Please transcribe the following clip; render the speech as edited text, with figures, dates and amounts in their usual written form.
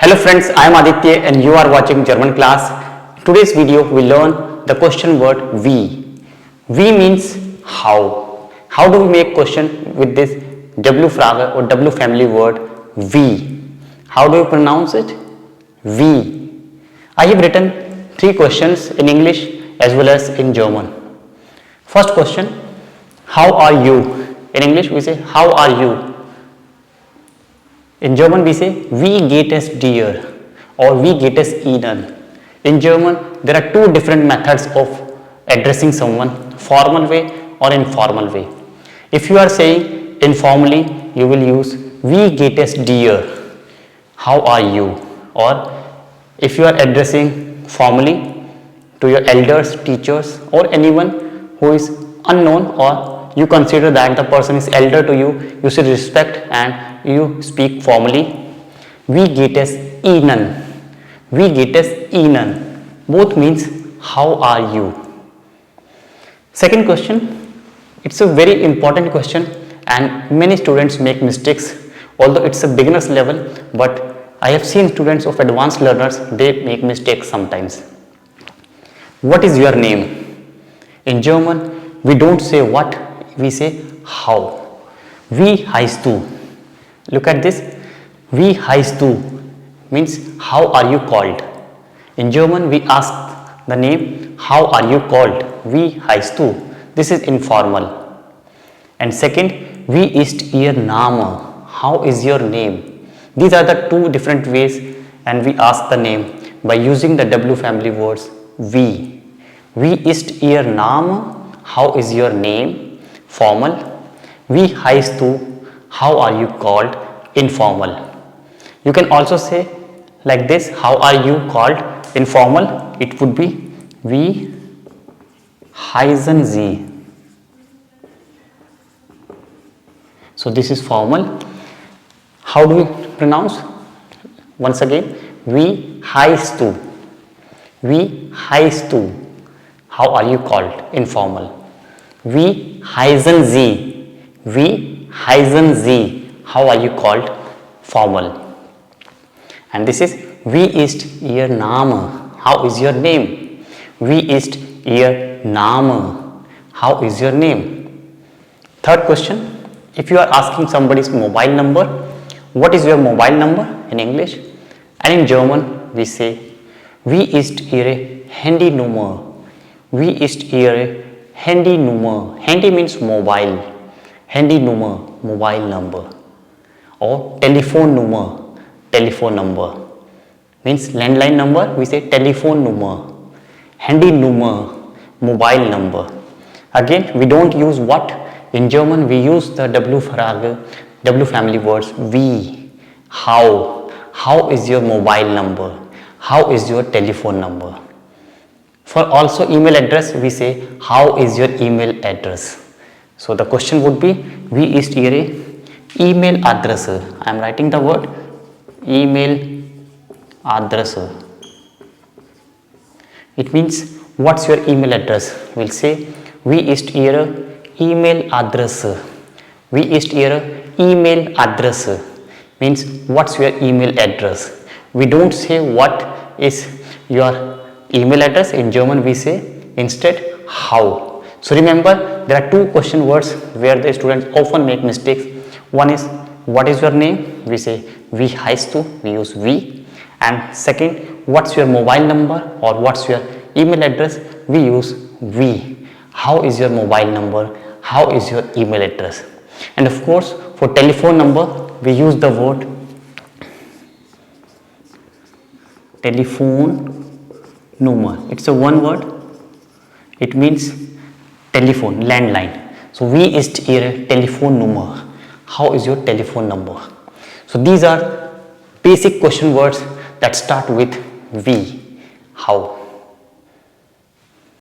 Hello friends, I am Aditya and you are watching Germanclass. Today's video we learn the question word we. We means how. How do we make question with this W Frage or W family word we? How do you pronounce it? We. I have written 3 questions in English as well as in German. First question, how are you? In English we say how are you? In German we say wie geht es dir or wie geht es Ihnen. In German there are 2 different methods of addressing someone, formal way or informal way. If you are saying informally, you will use wie geht es dir, how are you, or if you are addressing formally to your elders, teachers or anyone who is unknown or you consider that the person is elder to you, you should respect and you speak formally. Wie geht es Ihnen? Wie geht es Ihnen? Both means how are you? Second question, it's a very important question and many students make mistakes, although it's a beginner's level, but I have seen students of advanced learners, they make mistakes sometimes. What is your name? In German, we don't say what, we say how. Wie heißt du? Look at this. Wie heißt du means how are you called. In German, we ask the name how are you called. Wie heißt du? This is informal. And second, wie ist Ihr Name? How is your name? These are the 2 different ways and we ask the name by using the W family words wie. Wie ist Ihr Name? How is your name? Formal. Wie heißt du? How are you called? Informal. You can also say like this, how are you called? Informal, it would be wie heißen Sie. So this is formal. How do we pronounce? Once again, wie heißt du? Wie heißt du? How are you called? Informal. Wie heißen Sie? Wie heißen Sie? How are you called? Formal. And this is wie ist Ihr Name? How is your name? Wie ist Ihr Name? How is your name? Third question, if you are asking somebody's mobile number, what is your mobile number in English? And in German we say wie ist Ihre Handynummer? Wie ist Ihre Handynummer? Handy means mobile. Handynummer, mobile number. Or telephone number means landline number, we say telephone number. Handynummer, mobile number. Again, we don't use what. In German we use the W family words wie. How is your mobile number? How is your telephone number? For also email address we say how is your email address. So the question would be wie ist Ihre E-Mail-Adresse. I am writing the word E-Mail-Adresse. It means what's your email address. We'll say wie ist Ihre E-Mail-Adresse. Wie ist Ihre E-Mail-Adresse means what's your email address. We don't say what is your email address. In German we say instead how. So remember, there are 2 question words where the students often make mistakes. One is what is your name? We say wie heißt du? We use wie. And second, what's your mobile number or what's your email address? We use wie. How is your mobile number? How is your email address? And of course, for telephone number, we use the word telephone nummer. It's a one word. It means telephone, landline. So wie ist Ihre Telefonnummer? How is your telephone number? So these are basic question words that start with wie, how.